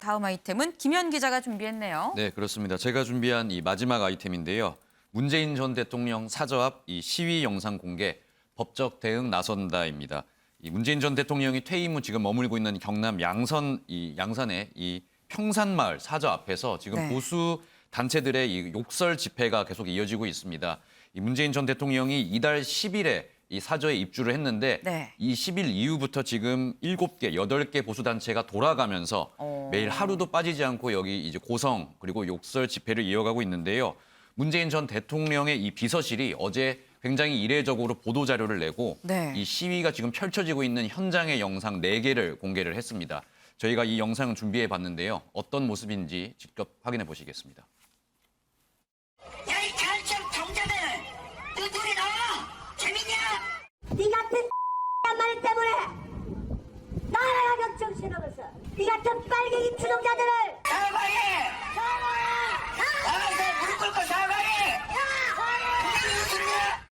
다음 아이템은 김현 기자가 준비했네요. 네, 그렇습니다. 제가 준비한 이 마지막 아이템인데요. 문재인 전 대통령 사저 앞 이 시위 영상 공개, 법적 대응 나선다입니다. 이 문재인 전 대통령이 퇴임 후 지금 머물고 있는 경남 양산의 이 평산마을 사저 앞에서 지금 네. 보수 단체들의 이 욕설 집회가 계속 이어지고 있습니다. 이 문재인 전 대통령이 이달 10일에 이 사저에 입주를 했는데 네. 이 10일 이후부터 지금 7개, 8개 보수단체가 돌아가면서 매일 하루도 빠지지 않고 여기 이제 고성 그리고 욕설 집회를 이어가고 있는데요. 문재인 전 대통령의 이 비서실이 어제 굉장히 이례적으로 보도자료를 내고 네. 이 시위가 지금 펼쳐지고 있는 현장의 영상 4개를 공개를 했습니다. 저희가 이 영상을 준비해 봤는데요. 어떤 모습인지 직접 확인해 보시겠습니다. 야, 이 간첩 종자들! 너 노래 나와! 재밌냐? 네 같은 말 때문에 나라가 정신없어서 네 같은 빨갱이 추종자들을 사과해! 나가서 무릎 꿇고 사과해! 그게 무슨 소리야?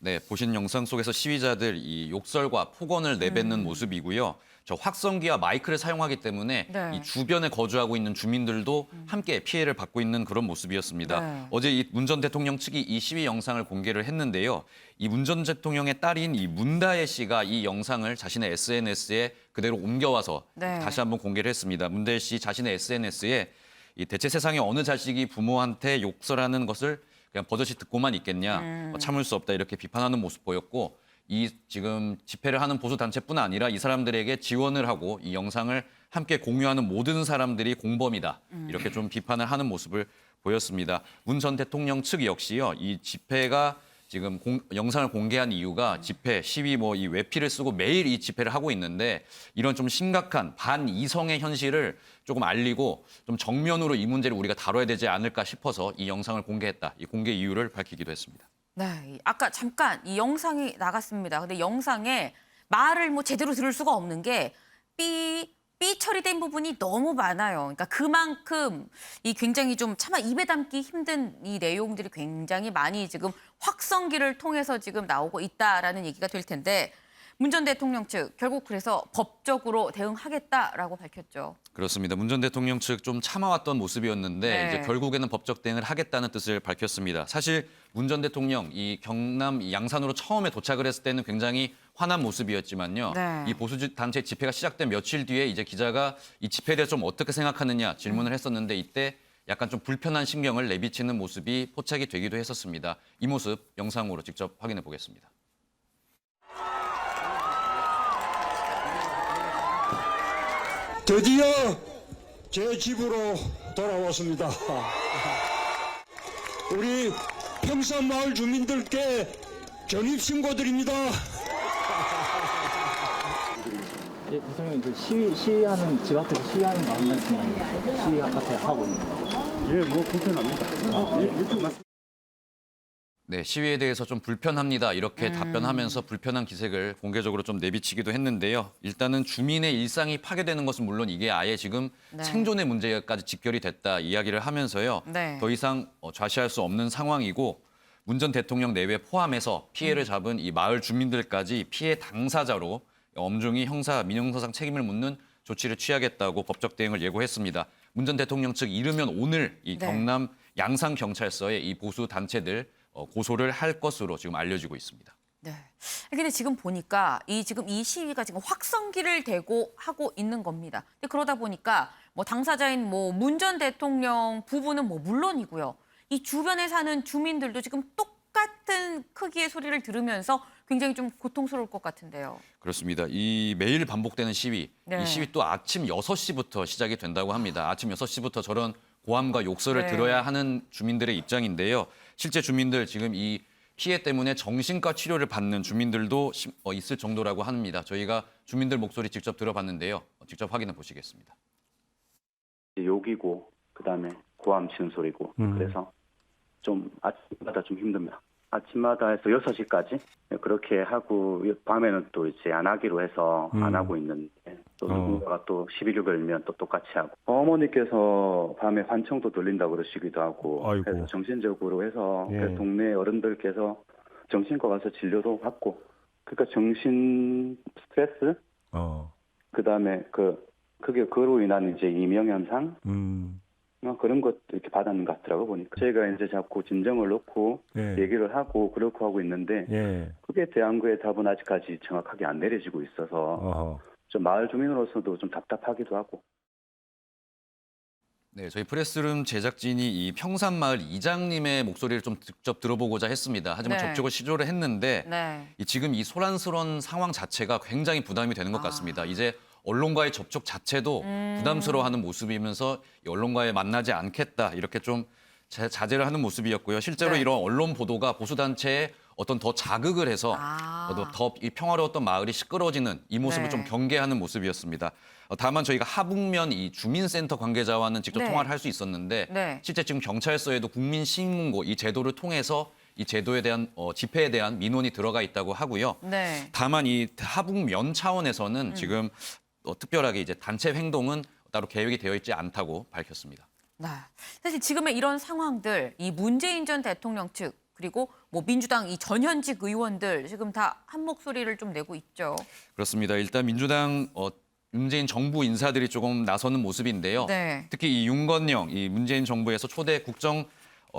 네, 보신 영상 속에서 시위자들 이 욕설과 폭언을 내뱉는 모습이고요. 저 확성기와 마이크를 사용하기 때문에 네. 이 주변에 거주하고 있는 주민들도 함께 피해를 받고 있는 그런 모습이었습니다. 네. 어제 이 문 전 대통령 측이 이 시위 영상을 공개를 했는데요. 이 문 전 대통령의 딸인 이 문다혜 씨가 이 영상을 자신의 SNS에 그대로 옮겨와서 네. 다시 한번 공개를 했습니다. 문다혜 씨 자신의 SNS에 이 대체 세상에 어느 자식이 부모한테 욕설하는 것을 그냥 버젓이 듣고만 있겠냐, 참을 수 없다 이렇게 비판하는 모습 보였고 이 지금 집회를 하는 보수 단체뿐 아니라 이 사람들에게 지원을 하고 이 영상을 함께 공유하는 모든 사람들이 공범이다 이렇게 좀 비판을 하는 모습을 보였습니다. 문 전 대통령 측 역시요 이 집회가 지금 영상을 공개한 이유가 집회, 시위 뭐 이 외피를 쓰고 매일 이 집회를 하고 있는데 이런 좀 심각한 반이성의 현실을 조금 알리고 좀 정면으로 이 문제를 우리가 다뤄야 되지 않을까 싶어서 이 영상을 공개했다. 이 공개 이유를 밝히기도 했습니다. 네, 아까 잠깐 이 영상이 나갔습니다. 근데 영상에 말을 뭐 제대로 들을 수가 없는 게 삐 처리된 부분이 너무 많아요. 그러니까 그만큼 이 굉장히 좀 차마 입에 담기 힘든 이 내용들이 굉장히 많이 지금 확성기를 통해서 지금 나오고 있다라는 얘기가 될 텐데 문 전 대통령 측 결국 그래서 법적으로 대응하겠다라고 밝혔죠. 그렇습니다. 문 전 대통령 측 좀 참아왔던 모습이었는데 네. 이제 결국에는 법적 대응을 하겠다는 뜻을 밝혔습니다. 사실 문 전 대통령 이 경남 이 양산으로 처음에 도착을 했을 때는 굉장히 화난 모습이었지만요. 네. 이 보수 단체 집회가 시작된 며칠 뒤에 이제 기자가 이 집회에 대해서 좀 어떻게 생각하느냐 질문을 했었는데 이때 약간 좀 불편한 신경을 내비치는 모습이 포착이 되기도 했었습니다. 이 모습 영상으로 직접 확인해 보겠습니다. 드디어 제 집으로 돌아왔습니다. 우리 평산마을 주민들께 전입신고드립니다. 예, 대통령 그 시위하는 집 앞에서 시위하는 마음 말씀이 시위 앞에 하고 있는 거. 예, 뭐 불편합니다. 예, 맞습니다. 네, 시위에 대해서 좀 불편합니다. 이렇게 답변하면서 불편한 기색을 공개적으로 좀 내비치기도 했는데요. 일단은 주민의 일상이 파괴되는 것은 물론 이게 아예 지금 네. 생존의 문제까지 직결이 됐다 이야기를 하면서요. 네. 더 이상 좌시할 수 없는 상황이고 문 전 대통령 내외 포함해서 피해를 잡은 이 마을 주민들까지 피해 당사자로 엄중히 형사, 민형사상 책임을 묻는 조치를 취하겠다고 법적 대응을 예고했습니다. 문 전 대통령 측 이르면 오늘 이 네. 경남 양산경찰서에 이 보수 단체들 고소를 할 것으로 지금 알려지고 있습니다. 네. 근데 지금 보니까 지금 이 시위가 지금 확성기를 대고 하고 있는 겁니다. 근데 그러다 보니까 뭐 당사자인 뭐 문 전 대통령 부부는 뭐 물론이고요. 이 주변에 사는 주민들도 지금 똑같은 크기의 소리를 들으면서 굉장히 좀 고통스러울 것 같은데요. 그렇습니다. 이 매일 반복되는 시위, 네. 이 시위 또 아침 6시부터 시작이 된다고 합니다. 아침 6시부터 저런 고함과 욕설을 네. 들어야 하는 주민들의 입장인데요. 실제 주민들 지금 이 피해 때문에 정신과 치료를 받는 주민들도 있을 정도라고 합니다. 저희가 주민들 목소리 직접 들어봤는데요. 직접 확인해 보시겠습니다. 욕이고 그다음에 고함 치는 소리고 그래서 좀 아침마다 좀 힘듭니다. 아침마다 해서 6시까지 그렇게 하고 밤에는 또 이제 안 하기로 해서 안 하고 있는데 또 누군가가 또 시비를 걸면 또 똑같이 하고 어머니께서 밤에 환청도 들린다고 그러시기도 하고 아이고. 그래서 정신적으로 해서 예. 그 동네 어른들께서 정신과 가서 진료도 받고 그러니까 정신 스트레스 그다음에 그 그로 인한 이제 이명 현상 그런 것도 이렇게 받았는 것 같더라고 보니까 저희가 이제 자꾸 진정을 놓고 예. 얘기를 하고 그렇게 하고 있는데 예. 그게 대한 거의 답은 아직까지 정확하게 안 내려지고 있어서 어허. 좀 마을 주민으로서도 좀 답답하기도 하고. 네, 저희 프레스룸 제작진이 이 평산마을 이장님의 목소리를 좀 직접 들어보고자 했습니다. 하지만 네. 접촉을 시도를 했는데 네. 지금 이 소란스러운 상황 자체가 굉장히 부담이 되는 것 같습니다. 이제 언론과의 접촉 자체도 부담스러워하는 모습이면서 이 언론과의 만나지 않겠다 이렇게 좀 자제를 하는 모습이었고요. 실제로 네. 이런 언론 보도가 보수단체에 어떤 더 자극을 해서 더 이 평화로웠던 마을이 시끄러워지는 이 모습을 네. 좀 경계하는 모습이었습니다. 다만 저희가 하북면 이 주민센터 관계자와는 직접 네. 통화를 할 수 있었는데 네. 실제 지금 경찰서에도 국민신문고 이 제도를 통해서 이 제도에 대한 집회에 대한 민원이 들어가 있다고 하고요. 네. 다만 이 하북면 차원에서는 지금 특별하게 이제 단체 행동은 따로 계획이 되어 있지 않다고 밝혔습니다. 네. 사실 지금의 이런 상황들, 이 문재인 전 대통령 측 그리고 뭐 민주당 이 전현직 의원들 지금 다 한 목소리를 좀 내고 있죠. 그렇습니다. 일단 민주당 문재인 정부 인사들이 조금 나서는 모습인데요. 네. 특히 이 윤건영, 이 문재인 정부에서 초대 국정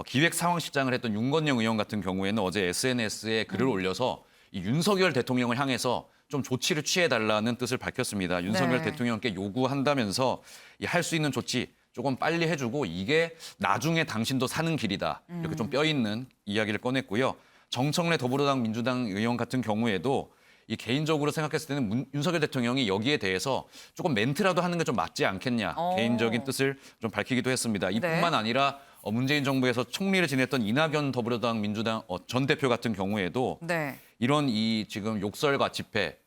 기획 상황실장을 했던 윤건영 의원 같은 경우에는 어제 SNS에 글을 올려서 이 윤석열 대통령을 향해서 좀 조치를 취해달라는 뜻을 밝혔습니다. 윤석열 네. 대통령께 요구한다면서 할 수 있는 조치 조금 빨리 해주고 이게 나중에 당신도 사는 길이다. 이렇게 좀 뼈 있는 이야기를 꺼냈고요. 정청래 더불어당 민주당 의원 같은 경우에도 이 개인적으로 생각했을 때는 윤석열 대통령이 여기에 대해서 조금 멘트라도 하는 게 좀 맞지 않겠냐. 개인적인 뜻을 좀 밝히기도 했습니다. 이뿐만 네. 아니라 문재인 정부에서 총리를 지냈던 이낙연 더불어당 민주당 전 대표 같은 경우에도 네. 이런 이 지금 욕설과 집회,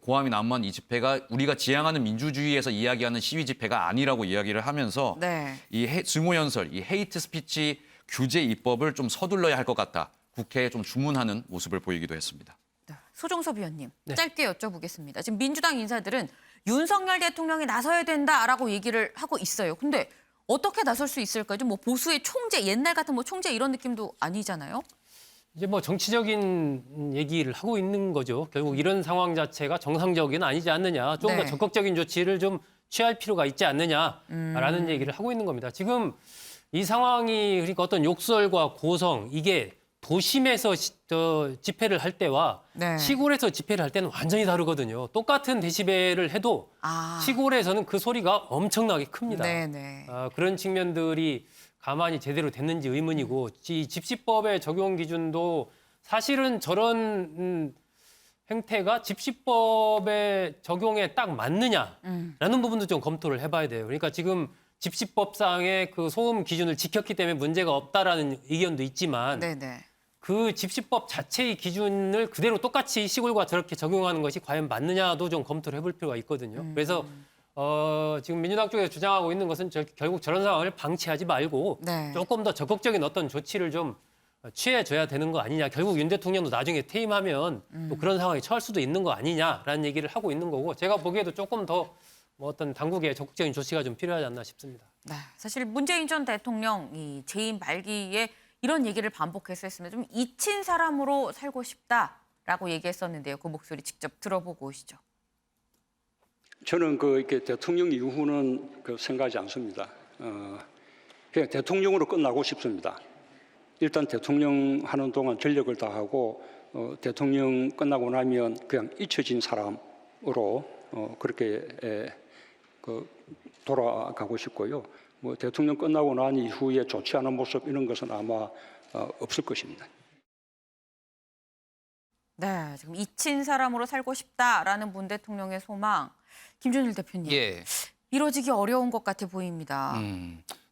고함이 난무한 이 집회가 우리가 지향하는 민주주의에서 이야기하는 시위 집회가 아니라고 이야기를 하면서 네. 이 증오연설, 이 헤이트 스피치 규제 입법을 좀 서둘러야 할 것 같다. 국회에 좀 주문하는 모습을 보이기도 했습니다. 소종섭 의원님, 짧게 여쭤보겠습니다. 지금 민주당 인사들은 윤석열 대통령이 나서야 된다라고 얘기를 하고 있어요. 근데 어떻게 나설 수 있을까요? 좀 뭐 보수의 총재, 옛날 같은 뭐 총재 이런 느낌도 아니잖아요. 이제 뭐 정치적인 얘기를 하고 있는 거죠. 결국 이런 상황 자체가 정상적인 아니지 않느냐. 좀 더 네. 적극적인 조치를 좀 취할 필요가 있지 않느냐라는 얘기를 하고 있는 겁니다. 지금 이 상황이 그러니까 어떤 욕설과 고성 이게 도심에서 집회를 할 때와 네. 시골에서 집회를 할 때는 완전히 다르거든요. 똑같은 데시벨을 해도 시골에서는 그 소리가 엄청나게 큽니다. 네네. 그런 측면들이 가만히 제대로 됐는지 의문이고 이 집시법의 적용 기준도 사실은 저런 행태가 집시법의 적용에 딱 맞느냐라는 부분도 좀 검토를 해봐야 돼요. 그러니까 지금 집시법상의 그 소음 기준을 지켰기 때문에 문제가 없다라는 의견도 있지만 네네. 그 집시법 자체의 기준을 그대로 똑같이 시골과 저렇게 적용하는 것이 과연 맞느냐도 좀 검토를 해볼 필요가 있거든요. 그래서 지금 민주당 쪽에서 주장하고 있는 것은 결국 저런 상황을 방치하지 말고 네. 조금 더 적극적인 어떤 조치를 좀 취해줘야 되는 거 아니냐. 결국 윤 대통령도 나중에 퇴임하면 또 그런 상황에 처할 수도 있는 거 아니냐라는 얘기를 하고 있는 거고 제가 보기에도 조금 더 뭐 어떤 당국의 적극적인 조치가 좀 필요하지 않나 싶습니다. 네, 사실 문재인 전 대통령이 재임 말기에 이런 얘기를 반복했었으면 좀 잊힌 사람으로 살고 싶다라고 얘기했었는데요. 그 목소리 직접 들어보고 오시죠. 저는 이렇게 대통령 이후는 생각하지 않습니다. 그냥 대통령으로 끝나고 싶습니다. 일단 대통령 하는 동안 전력을 다하고 대통령 끝나고 나면 그냥 잊혀진 사람으로 그렇게 돌아가고 싶고요. 뭐 대통령 끝나고 난 이후에 좋지 않은 모습 이런 것은 아마 없을 것입니다. 네, 지금 잊힌 사람으로 살고 싶다라는 문 대통령의 소망. 김준일 대표님, 예. 이루어지기 어려운 것 같아 보입니다.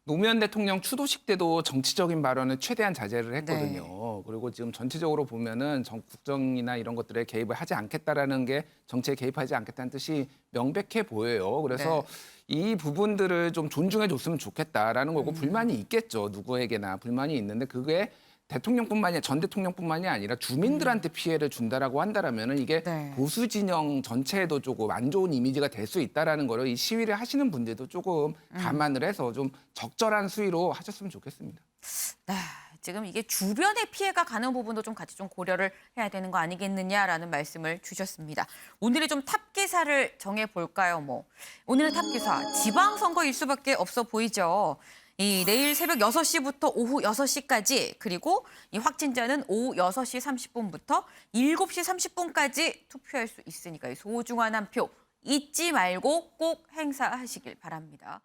노무현 대통령 추도식 때도 정치적인 발언을 최대한 자제를 했거든요. 그리고 지금 전체적으로 보면은 국정이나 이런 것들에 개입을 하지 않겠다라는 게 정치에 개입하지 않겠다는 뜻이 명백해 보여요. 그래서 이 부분들을 좀 존중해 줬으면 좋겠다라는 거고 불만이 있겠죠. 누구에게나 불만이 있는데 그게 전 대통령뿐만이 아니라 주민들한테 피해를 준다라고 한다라면은 이게 보수 진영 전체에도 조금 안 좋은 이미지가 될 수 있다라는 거를 이 시위를 하시는 분들도 조금 감안을 해서 좀 적절한 수위로 하셨으면 좋겠습니다. 네, 지금 이게 주변에 피해가 가는 부분도 좀 같이 좀 고려를 해야 되는 거 아니겠느냐라는 말씀을 주셨습니다. 오늘의 좀 탑 기사를 정해볼까요? 오늘의 탑 기사, 지방선거일 수밖에 없어 보이죠. 이 내일 새벽 6시부터 오후 6시까지 그리고 이 확진자는 오후 6시 30분부터 7시 30분까지 투표할 수 있으니까 이 소중한 한 표 잊지 말고 꼭 행사하시길 바랍니다.